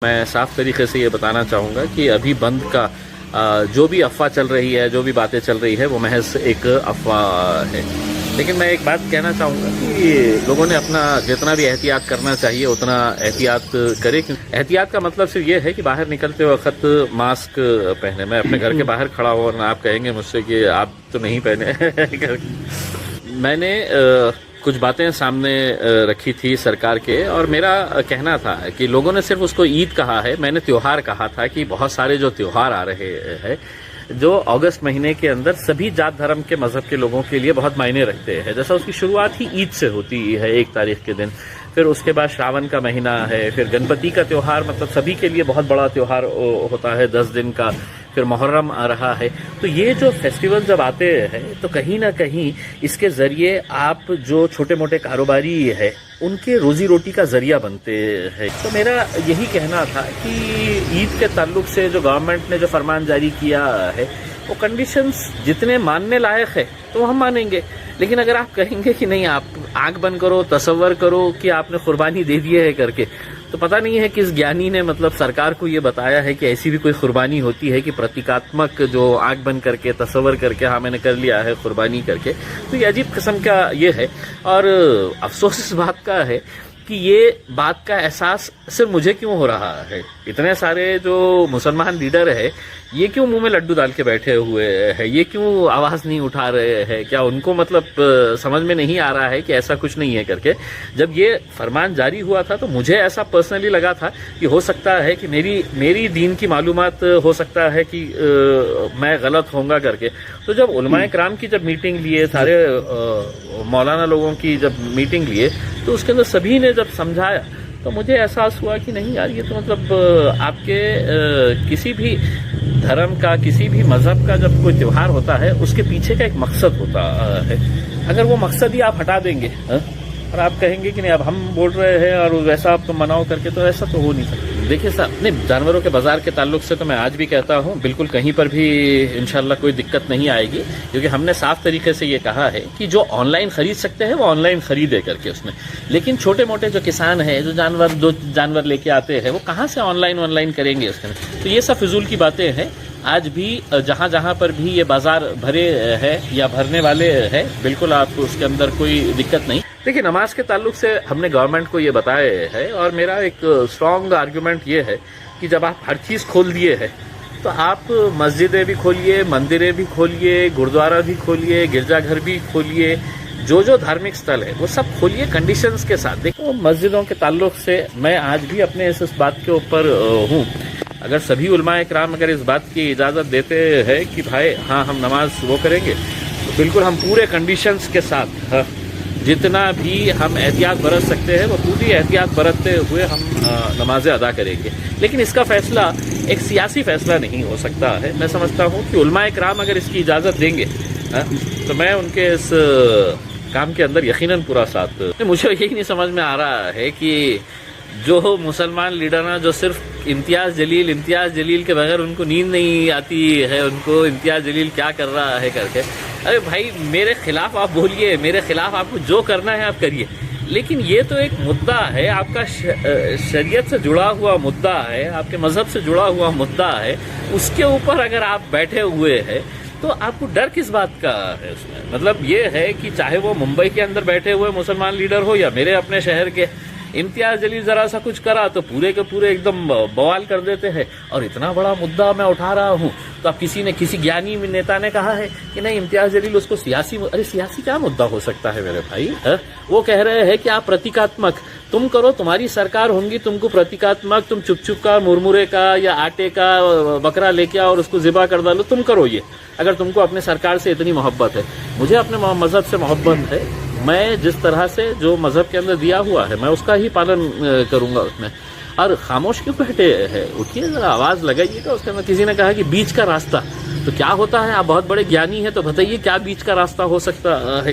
میں صاف طریقے سے یہ بتانا چاہوں گا کہ ابھی بند کا جو بھی افواہ چل رہی ہے، جو بھی باتیں چل رہی ہے، وہ محض ایک افواہ ہے۔ لیکن میں ایک بات کہنا چاہوں گا کہ لوگوں نے اپنا جتنا بھی احتیاط کرنا چاہیے اتنا احتیاط کرے۔ احتیاط کا مطلب صرف یہ ہے کہ باہر نکلتے وقت ماسک پہنے۔ میں اپنے گھر کے باہر کھڑا ہوں اور آپ کہیں گے مجھ سے کہ آپ تو نہیں پہنے۔ میں نے کچھ باتیں سامنے رکھی تھی سرکار کے، اور میرا کہنا تھا کہ لوگوں نے صرف اس کو عید کہا ہے، میں نے تیوہار کہا تھا کہ بہت سارے جو تیوہار آ رہے ہیں جو اگست مہینے کے اندر سبھی جات دھرم کے مذہب کے لوگوں کے لیے بہت معنی رکھتے ہیں۔ جیسا اس کی شروعات ہی عید سے ہوتی ہے 1 تاریخ کے دن، پھر اس کے بعد شراون کا مہینہ ہے، پھر گنپتی کا تیوہار مطلب سبھی کے لیے بہت بڑا تیوہار ہوتا ہے 10 دن کا، پھر محرم آ رہا ہے۔ تو یہ جو فیسٹیول جب آتے ہیں تو کہیں نہ کہیں اس کے ذریعے آپ جو چھوٹے موٹے کاروباری ہے ان کے روزی روٹی کا ذریعہ بنتے ہیں۔ تو میرا یہی کہنا تھا کہ عید کے تعلق سے جو گورنمنٹ نے جو فرمان جاری کیا ہے وہ کنڈیشنز جتنے ماننے لائق ہے تو ہم مانیں گے، لیکن اگر آپ کہیں گے کہ نہیں آپ آنکھ بند کرو، تصور کرو کہ آپ نے قربانی دے دی ہے کر کے، تو پتہ نہیں ہے کس گیانی نے مطلب سرکار کو یہ بتایا ہے کہ ایسی بھی کوئی قربانی ہوتی ہے کہ پرتیکاتمک جو آنکھ بند کر کے تصور کر کے ہاں میں نے کر لیا ہے قربانی کر کے۔ تو یہ عجیب قسم کا یہ ہے، اور افسوس اس بات کا ہے کہ یہ بات کا احساس صرف مجھے کیوں ہو رہا ہے۔ اتنے سارے جو مسلمان لیڈر ہے یہ کیوں منہ میں لڈو ڈال کے بیٹھے ہوئے ہیں، یہ کیوں آواز نہیں اٹھا رہے ہیں؟ کیا ان کو مطلب سمجھ میں نہیں آ رہا ہے کہ ایسا کچھ نہیں ہے کر کے؟ جب یہ فرمان جاری ہوا تھا تو مجھے ایسا پرسنلی لگا تھا کہ ہو سکتا ہے کہ میری دین کی معلومات ہو سکتا ہے کہ میں غلط ہوں گا کر کے۔ تو جب علماء کرام کی جب میٹنگ لیے، سارے مولانا لوگوں کی جب میٹنگ لیے، تو اس کے اندر سبھی نے جب سمجھایا تو مجھے احساس ہوا کہ نہیں یار، یہ تو مطلب آپ کے کسی بھی دھرم کا، کسی بھی مذہب کا جب کوئی تیوہار ہوتا ہے اس کے پیچھے کا ایک مقصد ہوتا ہے۔ اگر وہ مقصد ہی آپ ہٹا دیں گے اور آپ کہیں گے کہ نہیں اب ہم بول رہے ہیں اور ویسا آپ تو مناؤ کر کے، تو ایسا تو ہو نہیں سکتا۔ دیکھیے صاحب، نہیں، جانوروں کے بازار کے تعلق سے تو میں آج بھی کہتا ہوں بالکل کہیں پر بھی انشاءاللہ کوئی دقت نہیں آئے گی، کیونکہ ہم نے صاف طریقے سے یہ کہا ہے کہ جو آن لائن خرید سکتے ہیں وہ آن لائن خریدے کر کے اس میں، لیکن چھوٹے موٹے جو کسان ہیں جو جانور لے کے آتے ہیں وہ کہاں سے آن لائن کریں گے اس میں؟ تو یہ سب فضول کی باتیں ہیں۔ آج بھی جہاں پر بھی یہ بازار بھرے ہے یا بھرنے والے ہے، بالکل آپ کو اس کے اندر کوئی دقت نہیں۔ دیکھیے، نماز کے تعلق سے ہم نے گورنمنٹ کو یہ بتایا ہے، اور میرا ایک اسٹرانگ آرگیومنٹ یہ ہے کہ جب آپ ہر چیز کھول دیے ہے تو آپ مسجدیں بھی کھولیے، مندریں بھی کھولیے، گردوارہ بھی کھولیے، گرجا گھر بھی کھولیے، جو دھارمک استل ہے وہ سب کھولیے کنڈیشنز کے ساتھ۔ دیکھو، مسجدوں کے تعلق سے میں آج بھی اپنے اس بات کے اوپر ہوں، اگر سبھی علماء کرام اگر اس بات کی اجازت دیتے ہیں کہ بھائی ہاں ہم نماز وہ کریں گے، تو بالکل ہم پورے کنڈیشنز کے ساتھ جتنا بھی ہم احتیاط برت سکتے ہیں وہ پوری احتیاط برتتے ہوئے ہم نمازیں ادا کریں گے۔ لیکن اس کا فیصلہ ایک سیاسی فیصلہ نہیں ہو سکتا ہے۔ میں سمجھتا ہوں کہ علماء کرام اگر اس کی اجازت دیں گے تو میں ان کے اس کام کے اندر یقیناً پورا ساتھ۔ مجھے یہی نہیں سمجھ میں آ رہا ہے کہ جو مسلمان لیڈر ہیں جو صرف امتیاز جلیل کے بغیر ان کو نیند نہیں آتی ہے، ان کو امتیاز جلیل کیا کر رہا ہے کر کے، ارے بھائی میرے خلاف آپ بولیے، میرے خلاف آپ کو جو کرنا ہے آپ کریے، لیکن یہ تو ایک مدعا ہے، آپ کا شریعت سے جڑا ہوا مدعا ہے، آپ کے مذہب سے جڑا ہوا مدعا ہے، اس کے اوپر اگر آپ بیٹھے ہوئے ہیں تو آپ کو ڈر کس بات کا ہے؟ اس میں مطلب یہ ہے کہ چاہے وہ ممبئی کے اندر بیٹھے ہوئے مسلمان لیڈر ہو یا میرے اپنے شہر کے، امتیاز جلیل ذرا سا کچھ کرا تو پورے کے پورے ایک دم بوال کر دیتے ہیں، اور اتنا بڑا مدعا میں اٹھا رہا ہوں تو اب کسی گیانی نیتا نے کہا ہے کہ نہیں امتیاز جلیل اس کو ارے سیاسی کیا مدعا ہو سکتا ہے میرے بھائی؟ وہ کہہ رہے ہیں کہ آپ پرتیکاتمک تم کرو، تمہاری سرکار ہوں گی، تم کو پرتیکاتمک، تم چپ کا مرمرے کا یا آٹے کا بکرا لے کے اور اس کو ذبح کر ڈالو، تم کرو یہ، اگر تم کو اپنے سرکار سے اتنی محبت ہے۔ مجھے اپنے مذہب سے محبت ہے، میں جس طرح سے جو مذہب کے اندر دیا ہوا ہے میں اس کا ہی پالن کروں گا اس میں۔ اور خاموش کیوں بیٹھے ہیں؟ اٹھیے ذرا، آواز لگائیے گا اس کے اندر۔ کسی نے کہا کہ بیچ کا راستہ، تو کیا ہوتا ہے؟ آپ بہت بڑے گیانی ہیں تو بتائیے کیا بیچ کا راستہ ہو سکتا ہے؟